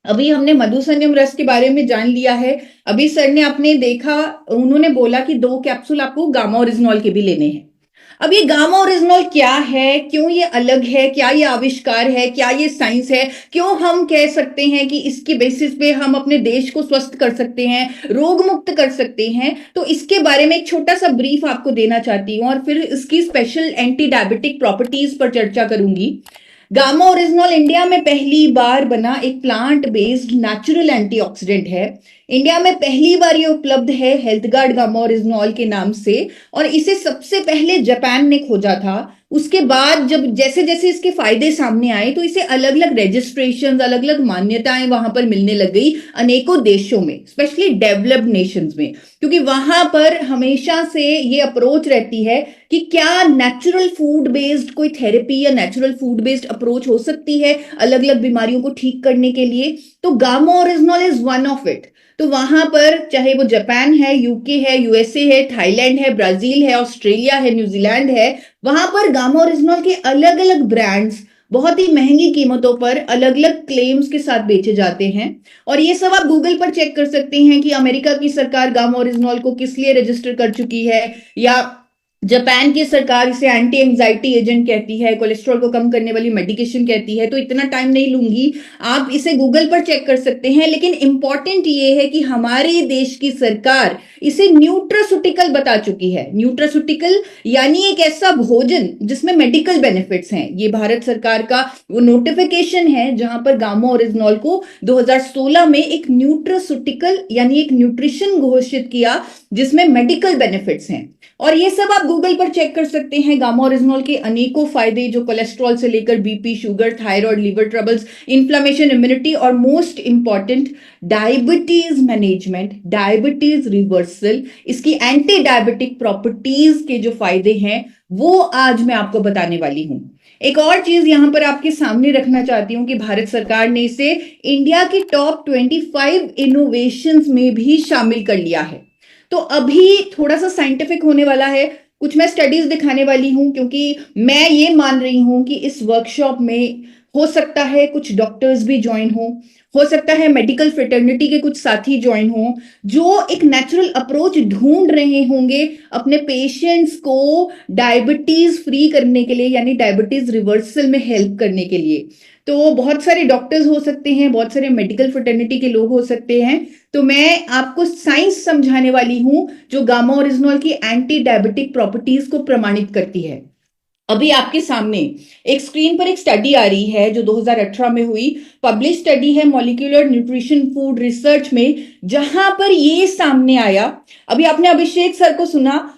अभी हमने मधुसन्यम रस के बारे में जान लिया है। अभी सर ने आपने देखा, उन्होंने बोला कि 2 कैप्सूल आपको गामा ओरिजिनॉल के भी लेने हैं। अब ये गामा ओरिजिनॉल क्या है, क्यों ये अलग है, क्या ये आविष्कार है, क्या ये साइंस है, क्यों हम कह सकते हैं कि इसके बेसिस पे हम अपने देश को स्वस्थ कर सकते हैं, रोग मुक्त कर सकते हैं, तो इसके बारे में एक छोटा सा ब्रीफ आपको देना चाहती हूँ और फिर इसकी स्पेशल एंटी डायबिटिक प्रॉपर्टीज पर चर्चा करूंगी। गामा ओरिजिनॉल इंडिया में पहली बार बना एक प्लांट बेस्ड नेचुरल एंटीऑक्सीडेंट है। इंडिया में पहली बार ये उपलब्ध है हेल्थ गार्ड गामा ओरिजिनॉल के नाम से, और इसे सबसे पहले जापान ने खोजा था। उसके बाद जब जैसे जैसे इसके फायदे सामने आए तो इसे अलग अलग रजिस्ट्रेशन, अलग अलग मान्यताएं वहां पर मिलने लग गई अनेकों देशों में, स्पेशली डेवलप्ड नेशंस में, क्योंकि वहां पर हमेशा से ये अप्रोच रहती है कि क्या नेचुरल फूड बेस्ड कोई थेरेपी या नेचुरल फूड बेस्ड अप्रोच हो सकती है अलग अलग बीमारियों को ठीक करने के लिए। तो gamma oryzanol is one of it. तो वहां पर चाहे वो जापान है, यूके है, यूएसए है, थाईलैंड है, ब्राजील है, ऑस्ट्रेलिया है, न्यूजीलैंड है, वहां पर गामा ओरिजिनॉल के अलग अलग ब्रांड्स बहुत ही महंगी कीमतों पर अलग अलग क्लेम्स के साथ बेचे जाते हैं। और ये सब आप गूगल पर चेक कर सकते हैं कि अमेरिका की सरकार गामा ओरिजिनॉल को किस लिए रजिस्टर कर चुकी है, या जापान की सरकार इसे एंटी एंजाइटी एजेंट कहती है, कोलेस्ट्रॉल को कम करने वाली मेडिकेशन कहती है। तो इतना टाइम नहीं लूंगी, आप इसे गूगल पर चेक कर सकते हैं। लेकिन इंपॉर्टेंट ये है कि हमारे देश की सरकार इसे न्यूट्रास्यूटिकल बता चुकी है। न्यूट्रास्यूटिकल यानी एक ऐसा भोजन जिसमें मेडिकल बेनिफिट्स हैं। ये भारत सरकार का वो नोटिफिकेशन है जहां पर गामा ओरिजिनॉल को 2016 में एक न्यूट्रास्यूटिकल यानी एक न्यूट्रिशन घोषित किया जिसमें मेडिकल बेनिफिट्स हैं। और ये सब आप गूगल पर चेक कर सकते हैं। गामा ओरिजिनॉल के अनेकों फायदे, जो कोलेस्ट्रॉल से लेकर BP, sugar, thyroid, liver troubles, inflammation, immunity और most important diabetes management, diabetes reversal, इसकी एंटी डायबिटिक प्रॉपर्टीज के जो फायदे हैं वो आज मैं आपको बताने वाली हूं। एक और चीज यहां पर आपके सामने रखना चाहती हूं कि भारत सरकार ने इसे इंडिया की टॉप 25 इनोवेशंस में भी शामिल कर लिया है। तो अभी थोड़ा सा साइंटिफिक होने वाला है, कुछ मैं स्टडीज दिखाने वाली हूं, क्योंकि मैं ये मान रही हूं कि इस वर्कशॉप में हो सकता है कुछ डॉक्टर्स भी ज्वाइन हो सकता है मेडिकल फ्रेटर्निटी के कुछ साथी ज्वाइन हो, जो एक नेचुरल अप्रोच ढूंढ रहे होंगे अपने पेशेंट्स को डायबिटीज फ्री करने के लिए, यानी डायबिटीज रिवर्सल में हेल्प करने के लिए। तो बहुत सारे डॉक्टर्स हो सकते हैं, बहुत सारे मेडिकल फ्रेटर्निटी के लोग हो सकते हैं। तो मैं आपको साइंस समझाने वाली हूं जो गामा ओरिजिनॉल की एंटी डायबिटिक प्रॉपर्टीज को प्रमाणित करती है। अभी आपके सामने एक स्क्रीन पर एक स्टडी आ रही है जो 2018 में हुई, पब्लिश स्टडी है मॉलिक्यूलर न्यूट्रिशन फूड रिसर्च में, जहां पर ये सामने आया। अभी आपने अभिषेक सर को सुना,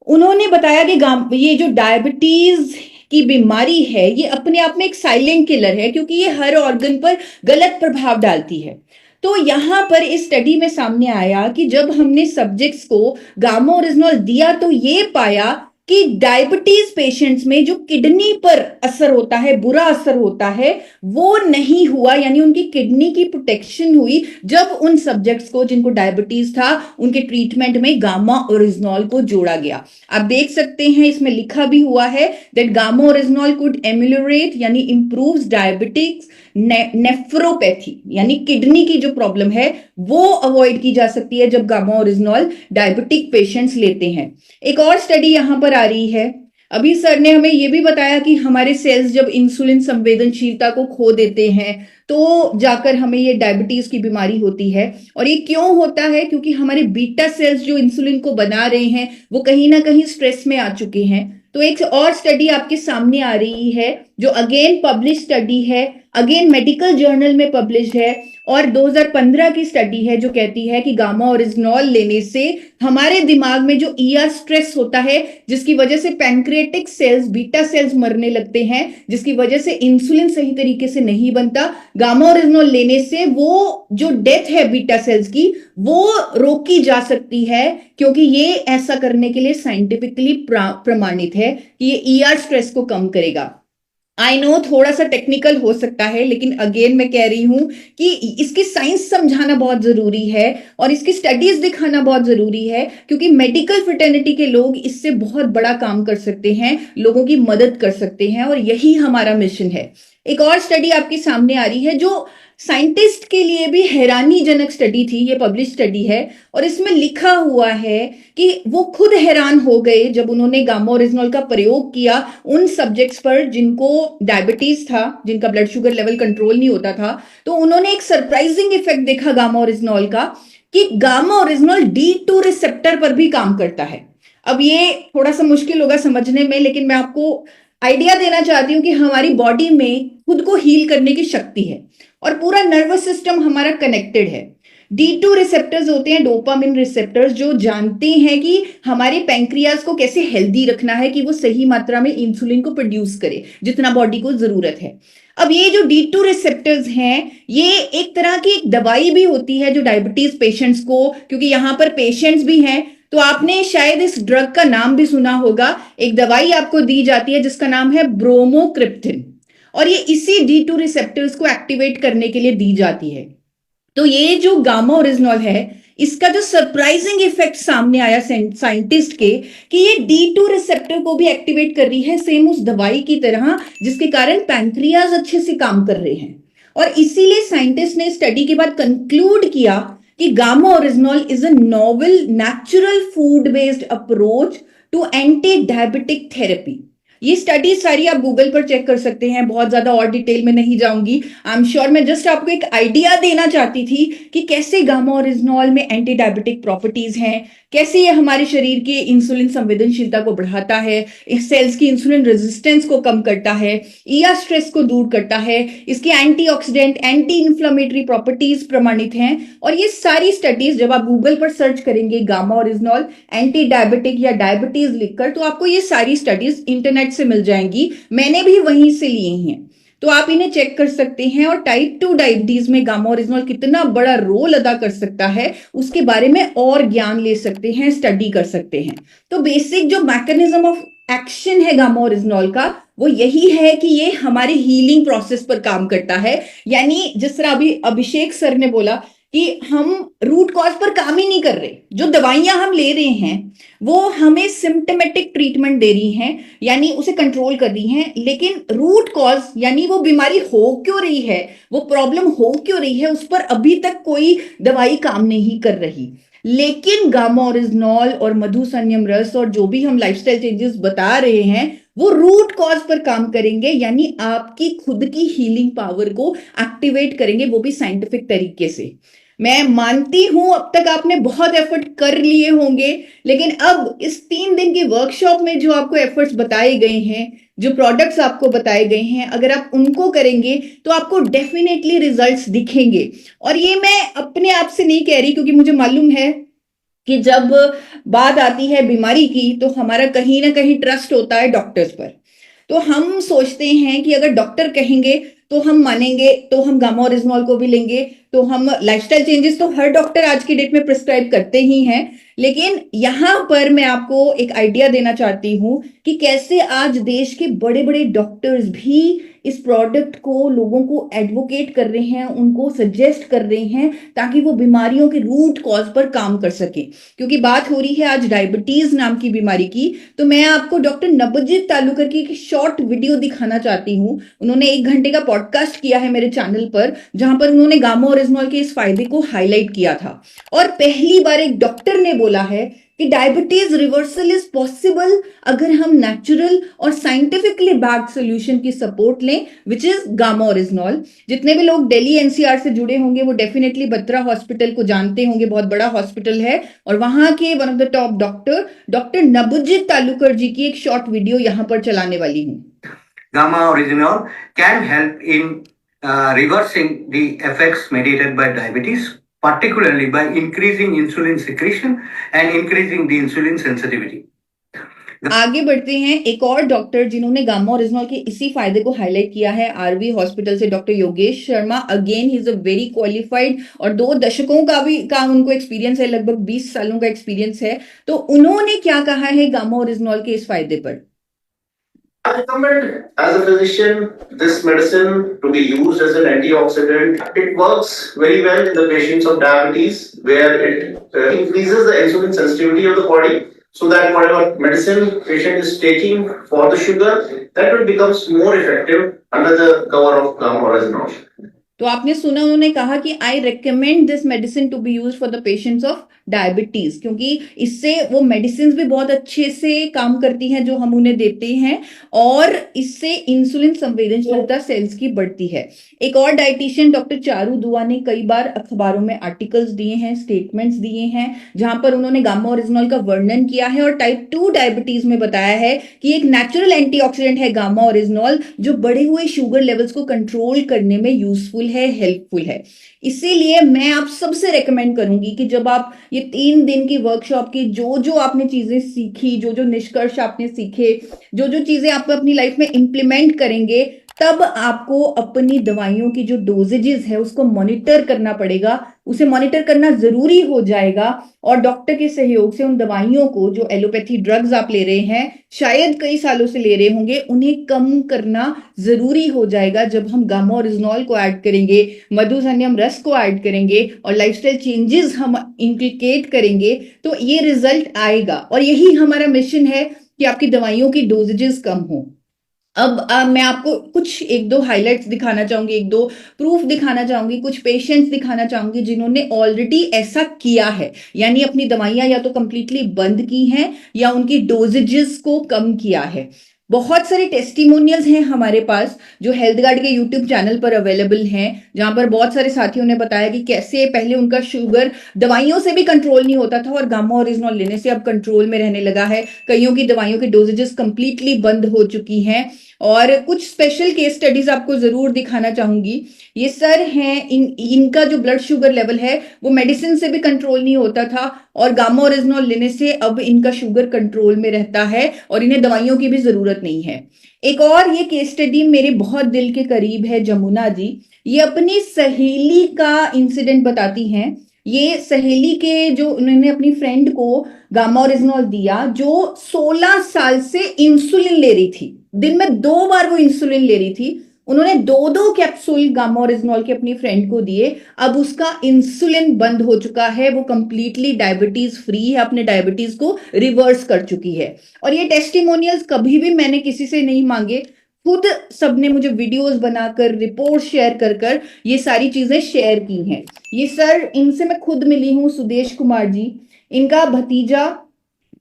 उन्होंने बताया कि ये जो डायबिटीज की बीमारी है ये अपने आप में एक साइलेंट किलर है, क्योंकि ये हर ऑर्गन पर गलत प्रभाव डालती है। तो यहां पर इस स्टडी में सामने आया कि जब हमने सब्जेक्ट्स को गामा ओरिजिनॉल दिया तो ये पाया कि डायबिटीज पेशेंट्स में जो किडनी पर असर होता है, बुरा असर होता है, वो नहीं हुआ, यानी उनकी किडनी की प्रोटेक्शन हुई जब उन सब्जेक्ट्स को जिनको डायबिटीज था उनके ट्रीटमेंट में गामा ओरिजिनॉल को जोड़ा गया। आप देख सकते हैं इसमें लिखा भी हुआ है दैट गामा ओरिजिनॉल कुड एम्यूलरेट यानी इंप्रूव्स डायबिटिक्स नेफ्रोपैथी, यानी किडनी की जो प्रॉब्लम है वो अवॉइड की जा सकती है जब गामा ओरिजिनॉल डायबिटिक पेशेंट्स लेते हैं। एक और स्टडी यहां पर आ रही है। अभी सर ने हमें यह भी बताया कि हमारे सेल्स जब इंसुलिन संवेदनशीलता को खो देते हैं तो जाकर हमें ये डायबिटीज की बीमारी होती है। और ये क्यों होता है? क्योंकि हमारे बीटा सेल्स जो इंसुलिन को बना रहे हैं वो कहीं ना कहीं स्ट्रेस में आ चुके हैं। तो एक और स्टडी आपके सामने आ रही है जो अगेन पब्लिश स्टडी है, अगेन मेडिकल जर्नल में पब्लिश है, और 2015 की स्टडी है जो कहती है कि गामा ओरिजिनॉल लेने से हमारे दिमाग में जो ईआर स्ट्रेस होता है, जिसकी वजह से पैंक्रियाटिक सेल्स, बीटा सेल्स मरने लगते हैं, जिसकी वजह से इंसुलिन सही तरीके से नहीं बनता, गामा ओरिजिनॉल लेने से वो जो डेथ है बीटा सेल्स की वो रोकी जा सकती है, क्योंकि ये ऐसा करने के लिए साइंटिफिकली प्रमाणित है कि ये ईआर स्ट्रेस को कम करेगा। आई नो थोड़ा सा टेक्निकल हो सकता है, लेकिन अगेन मैं कह रही हूं कि इसकी साइंस समझाना बहुत जरूरी है और इसकी स्टडीज दिखाना बहुत जरूरी है, क्योंकि मेडिकल फ्रेटर्निटी के लोग इससे बहुत बड़ा काम कर सकते हैं, लोगों की मदद कर सकते हैं, और यही हमारा मिशन है। एक और स्टडी आपके सामने आ रही है जो साइंटिस्ट के लिए भी हैरानीजनक स्टडी थी, ये पब्लिश स्टडी है और इसमें लिखा हुआ है कि वो खुद हैरान हो गए जब उन्होंने गामा ओरिजिनॉल का प्रयोग किया उन सब्जेक्ट्स पर जिनको डायबिटीज था, जिनका ब्लड शुगर लेवल कंट्रोल नहीं होता था। तो उन्होंने एक सरप्राइजिंग इफेक्ट देखा गामा ओरिजिनॉल का कि गामा ओरिजिनॉल D2 रिसेप्टर पर भी काम करता है। अब ये थोड़ा सा मुश्किल होगा समझने में, लेकिन मैं आपको आइडिया देना चाहती हूँ कि हमारी बॉडी में खुद को हील करने की शक्ति है और पूरा नर्वस सिस्टम हमारा कनेक्टेड है। D2 रिसेप्टर्स होते हैं डोपामिन रिसेप्टर्स, जो जानते हैं कि हमारे पैंक्रियाज को कैसे हेल्दी रखना है कि वो सही मात्रा में इंसुलिन को प्रोड्यूस करे जितना बॉडी को जरूरत है। अब ये जो D2 रिसेप्टर्स हैं, ये एक तरह की एक दवाई भी होती है जो डायबिटीज पेशेंट्स को, क्योंकि यहाँ पर पेशेंट्स भी हैं, तो आपने शायद इस ड्रग का नाम भी सुना होगा। एक दवाई आपको दी जाती है जिसका नाम है ब्रोमोक्रिप्टिन और ये इसी D2 रिसेप्टर्स को एक्टिवेट करने के लिए दी जाती है। तो ये जो गामा ओरिजिनॉल है, इसका जो सरप्राइजिंग इफेक्ट सामने आया साइंटिस्ट के कि ये D2 रिसेप्टर को भी एक्टिवेट कर रही है सेम उस दवाई की तरह, जिसके कारण पैंक्रियाज अच्छे से काम कर रहे हैं। और इसीलिए साइंटिस्ट ने स्टडी के बाद कंक्लूड किया कि gamma oryzanol is a novel natural food based approach to anti diabetic therapy. ये स्टडी सारी आप गूगल पर चेक कर सकते हैं, बहुत ज्यादा और डिटेल में नहीं जाऊंगी। आई एम श्योर, मैं जस्ट आपको एक आइडिया देना चाहती थी कि कैसे गामा ओरिजिनॉल में एंटी डायबिटिक प्रॉपर्टीज हैं, कैसे ये हमारे शरीर की इंसुलिन संवेदनशीलता को बढ़ाता है, इस सेल्स की इंसुलिन रेजिस्टेंस को कम करता है, ईआर स्ट्रेस को दूर करता है, इसकी एंटीऑक्सीडेंट एंटी इंफ्लेमेटरी प्रॉपर्टीज प्रमाणित हैं। और ये सारी स्टडीज जब आप गूगल पर सर्च करेंगे गामा ओरिजिनॉल एंटी डायबिटिक या डायबिटीज लिखकर, तो आपको ये सारी स्टडीज इंटरनेट से मिल जाएंगी, मैंने भी वहीं से लिए हैं, तो आप इन्हें चेक कर सकते हैं। और टाइप 2 डायबिटीज में गामा ओरिजिनॉल कितना बड़ा रोल अदा कर सकता है उसके बारे में और ज्ञान ले सकते हैं, स्टडी कर सकते हैं। तो बेसिक जो मैकेनिज्म ऑफ एक्शन है गामा ओरिजिनॉल का, वो यही है कि ये हमारे हीलिंग प्रोसेस पर काम करता है। यानी जिस तरह अभी अभिषेक सर ने बोला कि हम रूट कॉज पर काम ही नहीं कर रहे, जो दवाइयां हम ले रहे हैं वो हमें सिम्टोमेटिक ट्रीटमेंट दे रही हैं, यानी उसे कंट्रोल कर रही हैं, लेकिन रूट कॉज यानी वो बीमारी हो क्यों रही है, वो प्रॉब्लम हो क्यों रही है, उस पर अभी तक कोई दवाई काम नहीं कर रही। लेकिन गामा ओरिजिनॉल और मधु संयम रस और जो भी हम लाइफस्टाइल चेंजेस बता रहे हैं वो रूट कॉज पर काम करेंगे, यानी आपकी खुद की हीलिंग पावर को एक्टिवेट करेंगे, वो भी साइंटिफिक तरीके से। मैं मानती हूं अब तक आपने बहुत एफर्ट कर लिए होंगे, लेकिन अब इस 3 दिन की वर्कशॉप में जो आपको एफर्ट्स बताए गए हैं, जो प्रोडक्ट्स आपको बताए गए हैं, अगर आप उनको करेंगे तो आपको डेफिनेटली रिजल्ट्स दिखेंगे। और ये मैं अपने आप से नहीं कह रही, क्योंकि मुझे मालूम है कि जब बात आती है बीमारी की तो हमारा कहीं ना कहीं ट्रस्ट होता है डॉक्टर्स पर। तो हम सोचते हैं कि अगर डॉक्टर कहेंगे तो हम मानेंगे, तो हम गामा ओरिजिनॉल को भी लेंगे, तो हम लाइफस्टाइल चेंजेस तो हर डॉक्टर आज की डेट में प्रिस्क्राइब करते ही हैं। लेकिन यहां पर मैं आपको एक आइडिया देना चाहती हूं कि कैसे आज देश के बड़े बड़े डॉक्टर्स भी इस प्रोडक्ट को लोगों को एडवोकेट कर रहे हैं, उनको सजेस्ट कर रहे हैं, ताकि वो बीमारियों के रूट कॉज पर काम कर सके। क्योंकि बात हो रही है आज डायबिटीज नाम की बीमारी की, तो मैं आपको डॉक्टर नबजीत तालुकर की एक शॉर्ट वीडियो दिखाना चाहती हूं। उन्होंने 1 घंटे का पॉडकास्ट किया है मेरे चैनल पर, जहां पर उन्होंने गामा ओरिजिनॉल के इस फायदे को हाईलाइट किया था। और पहली बार एक डॉक्टर ने बोला है कि डायबिटीज रिवर्सल इज पॉसिबल अगर हम नेचुरल और साइंटिफिकली बैक्ड सॉल्यूशन की सपोर्ट लें, विच इज गामा ओरिजिनॉल। जितने भी लोग दिल्ली एनसीआर से जुड़े होंगे वो डेफिनेटली बत्रा हॉस्पिटल को जानते होंगे, बहुत बड़ा हॉस्पिटल है, और वहां के one of the top doctor Nabajit Talukdar ji की एक शॉर्ट वीडियो यहां पर चलाने वाली हूं। Gamma oryzanol can help in reversing the effects mediated by diabetes, particularly by increasing insulin secretion and increasing the insulin sensitivity. आगे बढ़ते हैं, एक और डॉक्टर जिन्होंने गामा ओरिजिनॉल के इसी फायदे को हाईलाइट किया है आरवी हॉस्पिटल से, doctor Yogesh Sharma. Again he is a very qualified और 2 दशकों का उनको एक्सपीरियंस है, लगभग 20 सालों का एक्सपीरियंस है। तो उन्होंने क्या कहा है गामा ओरिजिनॉल के इस फायदे पर? I recommend as a physician this medicine to be used as an antioxidant. It works very well in the patients of diabetes, where it increases the insulin sensitivity of the body, so that whatever medicine patient is taking for the sugar, that will becomes more effective under the cover of gamma oryzanol. तो आपने सुना उन्होंने कहा कि I recommend this medicine to be use for the patients of diabetes, क्योंकि इससे वो medicine भी बहुत अच्छे से काम करती हैं जो हम उन्हें देते हैं, और इससे इंसुलिन संवेदनशीलता सेल्स की बढ़ती है। एक और डाइटिशियन डॉक्टर चारू दुआ ने कई बार अखबारों में आर्टिकल्स दिए हैं, स्टेटमेंट्स दिए हैं, जहां पर उन्होंने गामा ओरिजिनॉल का वर्णन किया है और टाइप 2 डायबिटीज में बताया है कि एक नेचुरल एंटीऑक्सीडेंट है गामा ओरिजिनॉल, जो बढ़े हुए शुगर लेवल्स को कंट्रोल करने में यूजफुल है, हेल्पफुल है। इसीलिए मैं आप सबसे रेकमेंड करूंगी कि जब आप ये 3 दिन की वर्कशॉप की जो जो आपने चीजें सीखी, जो जो निष्कर्ष आपने सीखे, जो जो चीजें आप अपनी लाइफ में इंप्लीमेंट करेंगे, तब आपको अपनी दवाइयों की जो डोजेजेस है उसको मॉनिटर करना पड़ेगा, उसे मॉनिटर करना जरूरी हो जाएगा, और डॉक्टर के सहयोग से उन दवाइयों को, जो एलोपैथी ड्रग्स आप ले रहे हैं, शायद कई सालों से ले रहे होंगे, उन्हें कम करना जरूरी हो जाएगा जब हम गामा ओरिजिनॉल को ऐड करेंगे, मधुसन्यम रस को ऐड करेंगे और लाइफस्टाइल चेंजेस हम इंप्लीकेट करेंगे, तो ये रिजल्ट आएगा। और यही हमारा मिशन है कि आपकी दवाइयों की डोजेजेस कम हो। अब मैं आपको कुछ 1-2 हाइलाइट्स दिखाना चाहूंगी, 1-2 प्रूफ दिखाना चाहूंगी, कुछ पेशेंट्स दिखाना चाहूंगी जिन्होंने ऑलरेडी ऐसा किया है, यानी अपनी दवाइयां या तो कंप्लीटली बंद की हैं या उनकी डोजेजेस को कम किया है। बहुत सारे टेस्टिमोनियल्स हैं हमारे पास जो हेल्थ गार्ड के यूट्यूब चैनल पर अवेलेबल हैं, जहां पर बहुत सारे साथियों ने बताया कि कैसे पहले उनका शुगर दवाइयों से भी कंट्रोल नहीं होता था और गामा ओरिजिनॉल लेने से अब कंट्रोल में रहने लगा है। कईयों की दवाइयों की डोजेजेस कंप्लीटली बंद हो चुकी हैं, और कुछ स्पेशल केस स्टडीज आपको जरूर दिखाना चाहूंगी। ये सर हैं, इनका जो ब्लड शुगर लेवल है वो मेडिसिन से भी कंट्रोल नहीं होता था, और गामा ओरिजिनॉल लेने से अब इनका शुगर कंट्रोल में रहता है और इन्हें दवाइयों की भी जरूरत नहीं है। एक और ये केस स्टडी मेरे बहुत दिल के करीब है, जमुना जी। ये अपनी सहेली का इंसिडेंट बताती हैं। ये सहेली के जो उन्होंने अपनी फ्रेंड को गामा ओरिजिनॉल दिया, जो 16 साल से इंसुलिन ले रही थी, दिन में 2 बार वो इंसुलिन ले रही थी, उन्होंने 2-2 कैप्सूल गामा ओरिजिनॉल के अपनी फ्रेंड को दिए। अब उसका इंसुलिन बंद हो चुका है, वो कंप्लीटली डायबिटीज फ्री है, अपने डायबिटीज को रिवर्स कर चुकी है। और ये टेस्टिमोनियल्स कभी भी मैंने किसी से नहीं मांगे, खुद सबने मुझे वीडियोस बनाकर, रिपोर्ट शेयर कर ये सारी चीजें शेयर की हैं। ये सर, इनसे मैं खुद मिली हूं, सुदेश कुमार जी। इनका भतीजा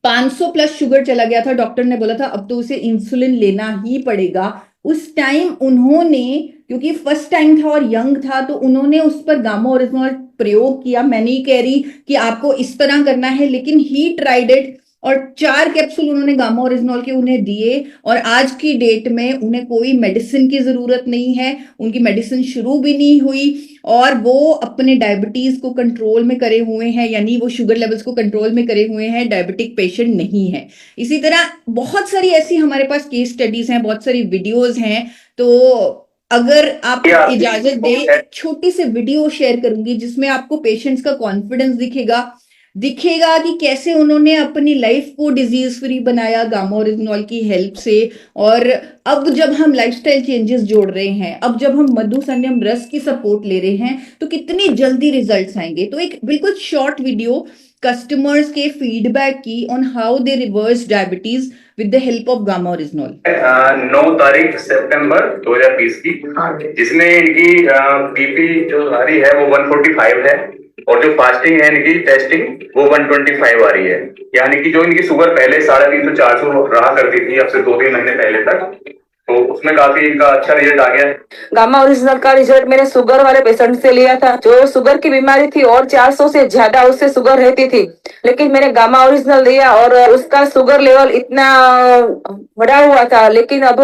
500 प्लस शुगर चला गया था, डॉक्टर ने बोला था अब तो उसे इंसुलिन लेना ही पड़ेगा। उस टाइम उन्होंने, क्योंकि फर्स्ट टाइम था और यंग था, तो उन्होंने उस पर गामा ओरिजिनॉल प्रयोग किया। मैं नहीं कह रही कि आपको इस तरह करना है, लेकिन ही ट्राइड इट, और 4 कैप्सूल उन्होंने गामा ओरिजिनॉल के उन्हें दिए, और आज की डेट में उन्हें कोई मेडिसिन की जरूरत नहीं है, उनकी मेडिसिन शुरू भी नहीं हुई, और वो अपने डायबिटीज को कंट्रोल में करे हुए हैं, यानी वो शुगर लेवल्स को कंट्रोल में करे हुए हैं, डायबिटिक पेशेंट नहीं है। इसी तरह बहुत सारी ऐसी हमारे पास केस स्टडीज हैं, बहुत सारी वीडियोज हैं। तो अगर आप इजाजत दें, एक छोटी सी वीडियो शेयर करूंगी जिसमें आपको पेशेंट्स का कॉन्फिडेंस दिखेगा कि कैसे उन्होंने अपनी लाइफ को डिजीज फ्री बनाया गामा ओरिजिनॉल की हेल्प से। और अब जब हम लाइफस्टाइल चेंजेस जोड़ रहे हैं, अब जब हम मधुसन्यम रस की सपोर्ट ले रहे हैं, तो कितनी जल्दी रिजल्ट्स आएंगे। तो एक बिल्कुल शॉर्ट वीडियो कस्टमर्स के फीडबैक की on how they reverse diabetes with the help of gamma oryzanol. 9 तारीख सितंबर 2020 की, जिसमें इनकी बीपी जो आ रही है वो 145 है, और जो फास्टिंग है इनकी टेस्टिंग वो 125 आ रही है। यानी कि जो इनकी शुगर पहले 350-400 रहा करती थी अब से 2-3 महीने पहले तक, तो उसमें काफी इनका अच्छा रिजल्ट आ गया है। गामा ओरिजिनल का रिजल्ट मैंने शुगर वाले पेशेंट से लिया था, जो शुगर की बीमारी थी और 400 से ज्यादा उससे शुगर रहती थी, लेकिन मैंने गामा ओरिजिनल लिया और उसका शुगर लेवल इतना बढ़ा हुआ था, लेकिन अब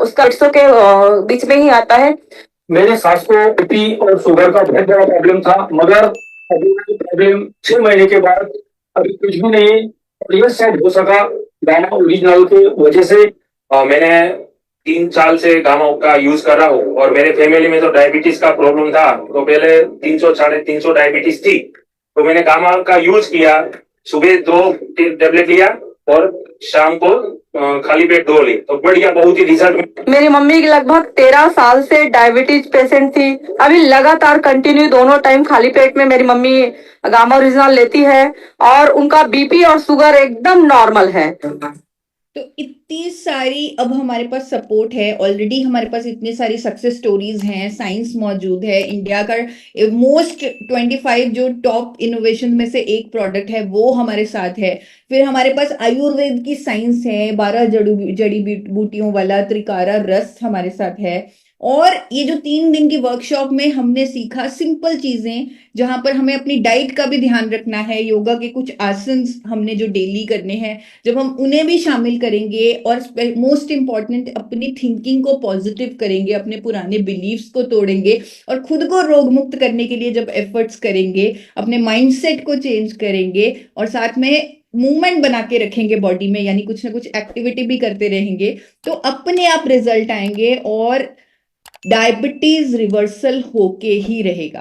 उसका 150 के बीच में ही आता है। मेरे सास को बीपी और शुगर का बहुत बड़ा प्रॉब्लम था, मगर अभी प्रॉब्लम 6 महीने के बाद अभी कुछ भी नहीं, और यह सब हो सका गामा ओरिजिनल की वजह से। मैंने 3 साल से गामा का यूज कर रहा हूँ, और मेरे फैमिली में तो डायबिटीज का प्रॉब्लम था, तो पहले 300-350 डायबिटीज थी, तो मैंने गामा का यूज किया। सुबह 2 टेबलेट लिया और शाम को खाली पेट 2 ली, तो बढ़िया, बहुत ही रिजल्ट। मेरी मम्मी लगभग 13 साल से डायबिटीज पेशेंट थी, अभी लगातार कंटिन्यू दोनों टाइम खाली पेट में मेरी मम्मी गामा ओरिजिनल लेती है, और उनका बीपी और शुगर एकदम नॉर्मल है। तो इतनी सारी अब हमारे पास सपोर्ट है, ऑलरेडी हमारे पास इतनी सारी सक्सेस स्टोरीज हैं, साइंस मौजूद है, इंडिया का मोस्ट 25 जो टॉप इनोवेशन में से एक प्रोडक्ट है वो हमारे साथ है। फिर हमारे पास आयुर्वेद की साइंस है, 12 जड़ी बूटियों वाला त्रिकारा रस हमारे साथ है। और ये जो 3 दिन की वर्कशॉप में हमने सीखा सिंपल चीजें, जहां पर हमें अपनी डाइट का भी ध्यान रखना है, योगा के कुछ आसन्स हमने जो डेली करने हैं, जब हम उन्हें भी शामिल करेंगे और मोस्ट इंपॉर्टेंट अपनी थिंकिंग को पॉजिटिव करेंगे, अपने पुराने बिलीव्स को तोड़ेंगे और खुद को रोग मुक्त करने के लिए जब एफर्ट्स करेंगे, अपने माइंडसेट को चेंज करेंगे और साथ में मूवमेंट बना के रखेंगे बॉडी में, यानी कुछ ना कुछ एक्टिविटी भी करते रहेंगे, तो अपने आप रिजल्ट आएंगे और डायबिटीज रिवर्सल होके ही रहेगा।